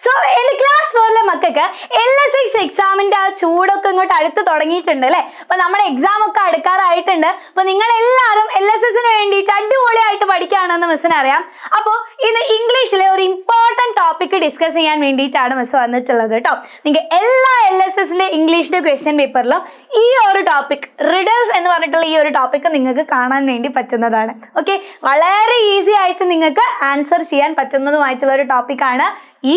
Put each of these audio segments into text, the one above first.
So എൻ്റെ class 4 മക്കൾക്ക് LSS എക്സാമിൻ്റെ ആ ചൂടൊക്കെ ഇങ്ങോട്ട് അടുത്ത് തുടങ്ങിയിട്ടുണ്ട് അല്ലേ. അപ്പോൾ നമ്മുടെ എക്സാം ഒക്കെ അടുക്കാറായിട്ടുണ്ട്. അപ്പോൾ നിങ്ങളെല്ലാവരും LSSന് വേണ്ടിയിട്ട് അടിപൊളിയായിട്ട് പഠിക്കുകയാണെന്ന് മിസ്സിന് അറിയാം. അപ്പോൾ ഇന്ന് ഇംഗ്ലീഷിലെ ഒരു ഇമ്പോർട്ടൻറ്റ് ടോപ്പിക്ക് ഡിസ്കസ് ചെയ്യാൻ വേണ്ടിയിട്ടാണ് മിസ് വന്നിട്ടുള്ളത് കേട്ടോ. നിങ്ങൾക്ക് എല്ലാ LSSലെ ഇംഗ്ലീഷിൻ്റെ ക്വസ്റ്റ്യൻ പേപ്പറിലും ഈ ഒരു ടോപ്പിക് റിഡൽസ് എന്ന് പറഞ്ഞിട്ടുള്ള ഈ ഒരു ടോപ്പിക്ക് നിങ്ങൾക്ക് കാണാൻ വേണ്ടി പറ്റുന്നതാണ്. ഓക്കെ, വളരെ ഈസി ആയിട്ട് നിങ്ങൾക്ക് ആൻസർ ചെയ്യാൻ പറ്റുന്നതുമായിട്ടുള്ള ഒരു ടോപ്പിക്കാണ് ഈ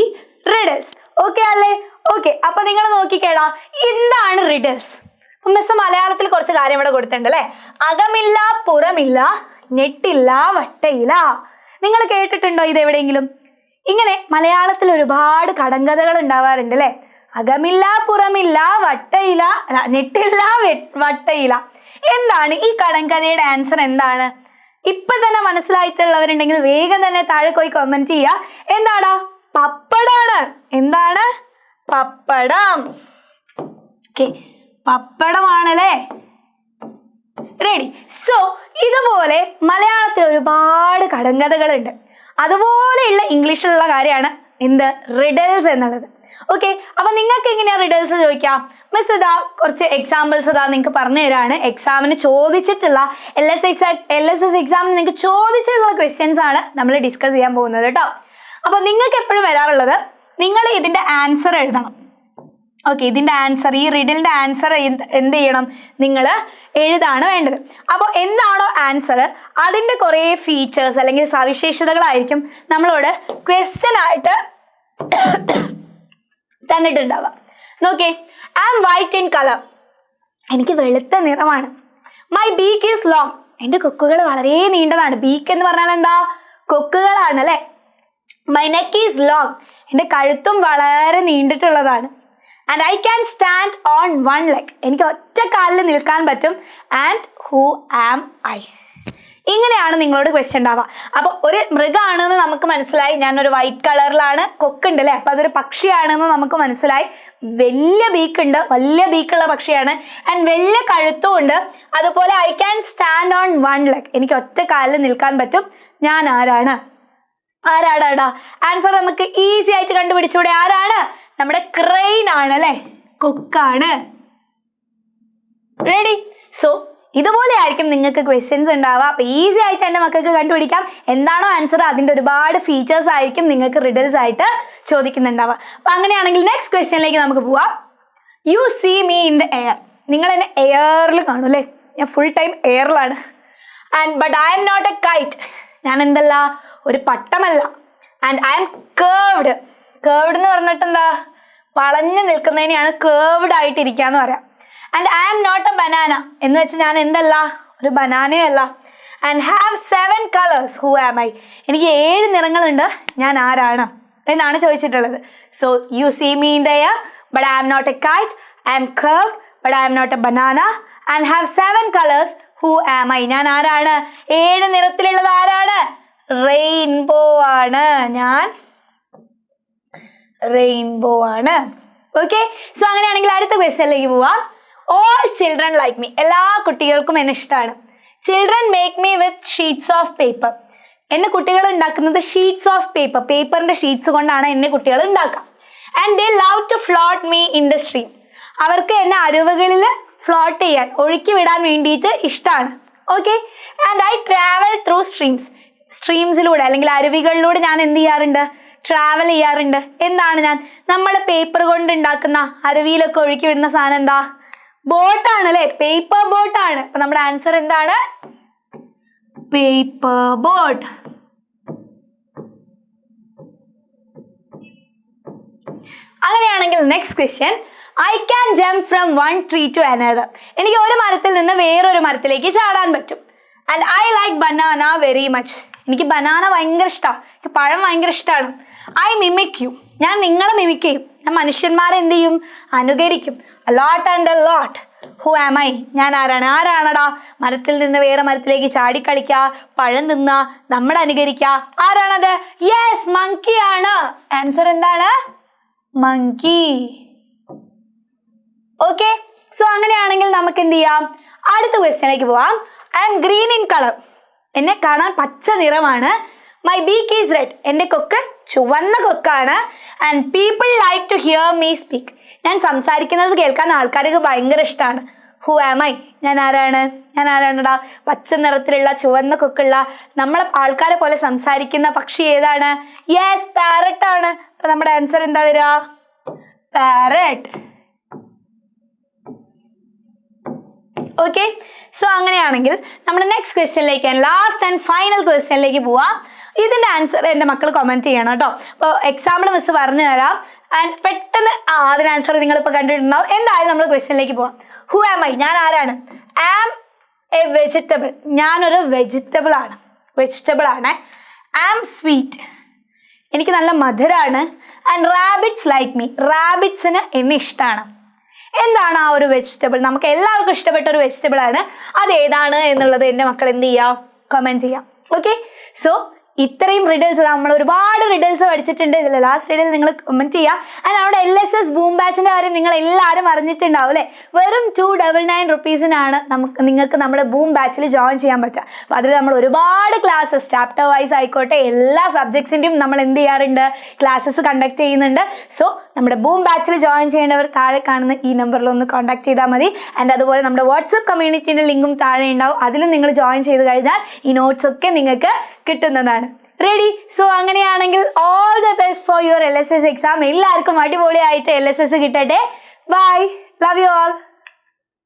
റിഡൽസ്. ഓക്കെ അല്ലേ? ഓക്കെ, അപ്പൊ നിങ്ങൾ നോക്കിക്കേടാ, എന്താണ് റിഡൽസ്? മിസ് മലയാളത്തിൽ കുറച്ച് കാര്യം ഇവിടെ കൊടുത്തിട്ടുണ്ട് അല്ലേ. അകമില്ല, പുറമില്ല, ഞെട്ടില്ല, വട്ടയില്ല. നിങ്ങൾ കേട്ടിട്ടുണ്ടോ ഇത് എവിടെയെങ്കിലും? ഇങ്ങനെ മലയാളത്തിൽ ഒരുപാട് കടങ്കഥകൾ ഉണ്ടാവാറുണ്ട് അല്ലേ. അകമില്ല, പുറമില്ല, വട്ടയില, ഞെട്ടില്ല, വട്ടയില. എന്താണ് ഈ കടങ്കഥയുടെ ആൻസർ? എന്താണ്? ഇപ്പൊ തന്നെ മനസ്സിലായിട്ടുള്ളവരുണ്ടെങ്കിൽ വേഗം തന്നെ താഴെ പോയി കമന്റ് ചെയ്യുക. എന്താടാ? പപ്പടാണ്. എന്താണ്? പപ്പടം. ഓക്കെ, പപ്പടമാണല്ലേ. റെഡി. സോ ഇതുപോലെ മലയാളത്തിൽ ഒരുപാട് കടങ്കഥകളുണ്ട്. അതുപോലെയുള്ള ഇംഗ്ലീഷിലുള്ള കാര്യമാണ് എന്ത്? റിഡൽസ് എന്നുള്ളത്. ഓക്കെ, അപ്പൊ നിങ്ങൾക്ക് എങ്ങനെയാ റിഡൽസ് ചോദിക്കാം? മിസ് ഇതാ കുറച്ച് എക്സാമ്പിൾസ് ഇതാ നിങ്ങൾക്ക് പറഞ്ഞു തരാണ്. എക്സാമിന് ചോദിച്ചിട്ടുള്ള LSS എക്സാമിന് നിങ്ങൾക്ക് ചോദിച്ചിട്ടുള്ള ക്വസ്റ്റ്യൻസ് ആണ് നമ്മൾ ഡിസ്കസ് ചെയ്യാൻ പോകുന്നത് കേട്ടോ. അപ്പൊ നിങ്ങൾക്ക് എപ്പോഴും വരാറുള്ളത്, നിങ്ങൾ ഇതിന്റെ ആൻസർ എഴുതണം. ഓക്കെ, ഇതിന്റെ ആൻസർ, ഈ റിഡലിന്റെ ആൻസർ എന്ത് ചെയ്യണം? നിങ്ങൾ എഴുതാണ് വേണ്ടത്. അപ്പോൾ എന്താണോ ആൻസർ അതിന്റെ കുറേ ഫീച്ചേഴ്സ് അല്ലെങ്കിൽ സവിശേഷതകളായിരിക്കും നമ്മളോട് ക്വസ്റ്റ്യൻ ആയിട്ട് തന്നിട്ടുണ്ടാവുക. നോക്കേ, I am white in colour. എനിക്ക് വെളുത്ത നിറമാണ്. My beak is long. എൻ്റെ കൊക്കുകൾ വളരെ നീണ്ടതാണ്. ബീക്ക് എന്ന് പറഞ്ഞാൽ എന്താ? കൊക്കുകളാണ് അല്ലേ. My neck is long. എൻ്റെ കഴുത്തും വളരെ നീണ്ടിട്ടുള്ളതാണ്. And I can stand on one leg. എനിക്ക് ഒറ്റ കാലിൽ നിൽക്കാൻ പറ്റും. And who am I? ഇങ്ങനെയാണ് നിങ്ങളോട് ക്വസ്റ്റ്യൻ ഉണ്ടാവുക. അപ്പോൾ ഒരു മൃഗമാണെന്ന് നമുക്ക് മനസ്സിലായി. ഞാനൊരു വൈറ്റ് കളറിലാണ്, കൊക്കുണ്ട് അല്ലേ. അപ്പോൾ അതൊരു പക്ഷിയാണെന്ന് നമുക്ക് മനസ്സിലായി. വലിയ ബീക്കുണ്ട്, വലിയ ബീക്കുള്ള പക്ഷിയാണ്. ആൻഡ് വലിയ കഴുത്തും ഉണ്ട്. അതുപോലെ I can stand on one leg. എനിക്ക് ഒറ്റ കാലിൽ നിൽക്കാൻ പറ്റും. ഞാൻ ആരാണ്? ആരാടാ? ആൻസർ നമുക്ക് ഈസി ആയിട്ട് കണ്ടുപിടിച്ചൂടെ? ആരാണ്? നമ്മുടെ ക്രെയിൻ ആണ് അല്ലേ, കൊക്കാണ്. റെഡി? സോ ഇതുപോലെ ആയിരിക്കും നിങ്ങൾക്ക് ക്വസ്റ്റ്യൻസ് ഉണ്ടാവുക. അപ്പൊ ഈസി ആയിട്ട് എൻ്റെ മക്കൾക്ക് കണ്ടുപിടിക്കാം. എന്താണോ ആൻസർ അതിൻ്റെ ഒരുപാട് ഫീച്ചേഴ്സ് ആയിരിക്കും നിങ്ങൾക്ക് റിഡൽസ് ആയിട്ട് ചോദിക്കുന്നുണ്ടാവുക. അപ്പൊ അങ്ങനെയാണെങ്കിൽ നെക്സ്റ്റ് ക്വസ്റ്റ്യനിലേക്ക് നമുക്ക് പോവാം. You see me in the air. നിങ്ങൾ എന്നെ എയറിൽ കാണും അല്ലേ. ഞാൻ ഫുൾ ടൈം എയറിലാണ്. And but I am not a kite. ഞാൻ എന്തല്ല? ഒരു പട്ടമല്ല. And I am curved. Curved എന്ന് പറഞ്ഞിട്ട് എന്താ? വളഞ്ഞു നിൽക്കുന്നതിനെയാണ് കേർവ്ഡ് ആയിട്ടിരിക്കുക എന്ന് പറയാം. And I am not a banana എന്ന് വെച്ചാൽ ഞാൻ എന്തല്ല? ഒരു ബനാനയും അല്ല. And have 7 colours. Who am I? എനിക്ക് 7 നിറങ്ങളുണ്ട്. ഞാൻ ആരാണ് എന്നാണ് ചോദിച്ചിട്ടുള്ളത്. So you see me in the air but I am not a kite. I am curved but I am not a banana and have 7 colours. Who am I? ഞാൻ ആരാണ്? 7 നിറത്തിലുള്ളത് ആരാണ്? Rainbow ആണ്. ഞാൻ റെയിൻബോ ആണ്. ഓക്കെ, സോ അങ്ങനെയാണെങ്കിൽ അടുത്ത ക്വസ്റ്റ്യനിലേക്ക് പോവാം. All children like me. എല്ലാ കുട്ടികൾക്കും എന്നെ ഇഷ്ടമാണ്. Children make me with sheets of paper. എന്നെ കുട്ടികൾ ഉണ്ടാക്കുന്നത് ഷീറ്റ്സ് ഓഫ് പേപ്പർ, പേപ്പറിന്റെ ഷീറ്റ്സ് കൊണ്ടാണ് എന്നെ കുട്ടികൾ ഉണ്ടാക്കുക. And they love to float me in the stream. അവർക്ക് എന്നെ അരുവികളിൽ ഫ്ലോട്ട് ചെയ്യാൻ, ഒഴുക്കി വിടാൻ വേണ്ടിയിട്ട് ഇഷ്ടമാണ്. Okay, and I travel through streams. സ്ട്രീംസിലൂടെ അല്ലെങ്കിൽ അരുവികളിലൂടെ ഞാൻ എന്ത് ചെയ്യാറുണ്ട്? ട്രാവൽ ചെയ്യാറുണ്ട്. എന്താണ് ഞാൻ? നമ്മൾ പേപ്പർ കൊണ്ട് ഉണ്ടാക്കുന്ന അരുവിയിലൊക്കെ ഒഴുക്കി വിടുന്ന സാധനം എന്താ? ബോട്ടാണ് അല്ലേ. പേപ്പർ ബോട്ടാണ്. അപ്പൊ നമ്മുടെ ആൻസർ എന്താണ്? Paper boat. അങ്ങനെയാണെങ്കിൽ next question. I can jump from one tree to another. എനിക്ക് ഒരു മരത്തിൽ നിന്ന് വേറൊരു മരത്തിലേക്ക് ചാടാൻ പറ്റും. And I like banana very much. എനിക്ക് ബനാന ഭയങ്കര ഇഷ്ടമാണ്. എനിക്ക് പഴം ഭയങ്കര ഇഷ്ടമാണ്. I mimic you. ഞാൻ നിങ്ങളെ മിമിക് ചെയ്യും. ഞാൻ മനുഷ്യന്മാരെ എന്ത് ചെയ്യും? അനുകരിക്കും. Lot and a lot. Who am I? ഞാൻ ആരാണ്? ആരാണടാ? മരത്തിൽ നിന്ന് വേറെ മരത്തിലേക്ക് ചാടിക്കളിക്കുക, പഴം തിന്ന, നമ്മൾ അനുകരിക്കുക. ആരാണത്? യെസ്, മങ്കി ആണ്. ആൻസർ എന്താണ്? മങ്കി. ഓക്കെ, സോ അങ്ങനെയാണെങ്കിൽ നമുക്ക് എന്ത് ചെയ്യാം? അടുത്ത ക്വസ്റ്റ്യനിലേക്ക് പോവാം. I am green in colour. എന്നെ കാണാൻ പച്ച നിറമാണ്. My beak is red. എൻ്റെ കൊക്ക് ചുവന്ന കൊക്കാണ്. And people like to hear me speak. ഞാൻ സംസാരിക്കുന്നത് കേൾക്കാൻ ആൾക്കാർക്ക് ഭയങ്കര ഇഷ്ടമാണ്. Who am I? ഞാൻ ആരാണെടാ? പച്ച നിറത്തിലുള്ള ചുവന്ന കൊക്കുള്ള നമ്മളെ ആൾക്കാരെ പോലെ സംസാരിക്കുന്ന പക്ഷി ഏതാണ്? യെസ്, പാരറ്റ് ആണ്. അപ്പൊ നമ്മുടെ ആൻസർ എന്താ വരിക? പാരറ്റ്. ഓക്കെ, സോ അങ്ങനെയാണെങ്കിൽ നമ്മുടെ നെക്സ്റ്റ് ക്വസ്റ്റ്യനിലേക്ക്, ലാസ്റ്റ് ആൻഡ് ഫൈനൽ ക്വസ്റ്റ്യനിലേക്ക് പോവാം. ഇതിന്റെ ആൻസർ എൻ്റെ മക്കൾ കമന്റ് ചെയ്യണം കേട്ടോ. അപ്പോൾ എക്സാമ്പിൾ മിസ് പറഞ്ഞു തരാം. ആൻഡ് പെട്ടെന്ന് അതിന് ആൻസർ നിങ്ങളിപ്പോൾ കണ്ടിട്ടുണ്ടാവും. എന്തായാലും നമ്മൾ ക്വസ്റ്റ്യനിലേക്ക് പോവാം. Who am I? ഞാൻ ആരാണ്? Am a vegetable. ഞാനൊരു വെജിറ്റബിൾ ആണ്. Am sweet. എനിക്ക് നല്ല മധുരമാണ്. And rabbits like me. റാബിറ്റ്സിന് എന്നെ ഇഷ്ടമാണ്. എന്താണ് ആ ഒരു വെജിറ്റബിൾ? നമുക്ക് എല്ലാവർക്കും ഇഷ്ടപ്പെട്ട ഒരു വെജിറ്റബിൾ ആണ്. അതേതാണ് എന്നുള്ളത് എൻ്റെ മക്കൾ എന്ത് ചെയ്യാം? കമൻറ്റ് ചെയ്യാം. ഓക്കെ, സോ ഇത്രയും റിഡൽസ്, നമ്മൾ ഒരുപാട് റിഡൽസ് പഠിച്ചിട്ടുണ്ട്. ഇതിൽ ലാസ്റ്റ് റിഡൽ നിങ്ങൾ കമന്റ് ചെയ്യുക. ആൻഡ് അവിടെ LSS ബൂം ബാച്ചിന്റെ കാര്യം നിങ്ങൾ എല്ലാവരും അറിഞ്ഞിട്ടുണ്ടാവും അല്ലേ? വെറും 299 റുപ്പീസിനാണ് നിങ്ങൾക്ക് നമ്മുടെ ബൂം ബാച്ചിൽ ജോയിൻ ചെയ്യാൻ പറ്റുക. അപ്പോൾ അതിൽ നമ്മൾ ഒരുപാട് ക്ലാസ്സസ്, ചാപ്റ്റർ വൈസ് ആയിക്കോട്ടെ, എല്ലാ സബ്ജക്ട്സിൻ്റെയും നമ്മൾ എന്ത് ചെയ്യാറുണ്ട്? ക്ലാസ്സസ് കണ്ടക്ട് ചെയ്യുന്നുണ്ട്. സോ നമ്മുടെ ബൂം ബാച്ചിൽ ജോയിൻ ചെയ്യേണ്ടവർ താഴെ കാണുന്ന ഈ നമ്പറിൽ ഒന്ന് കോൺടാക്ട് ചെയ്താൽ മതി. ആൻഡ് അതുപോലെ നമ്മുടെ വാട്സപ്പ് കമ്മ്യൂണിറ്റീൻ്റെ ലിങ്കും താഴെ ഉണ്ടാവും. അതിലും നിങ്ങൾ ജോയിൻ ചെയ്ത് കഴിഞ്ഞാൽ ഈ നോട്ട്സ് ഒക്കെ നിങ്ങൾക്ക് കിട്ടുന്നതാണ്. റെഡി? സോ അങ്ങനെയാണെങ്കിൽ all the best for your LSS exam. എല്ലാവർക്കും അടിപൊളിയായിട്ട് LSS കിട്ടട്ടെ. Bye, love you all.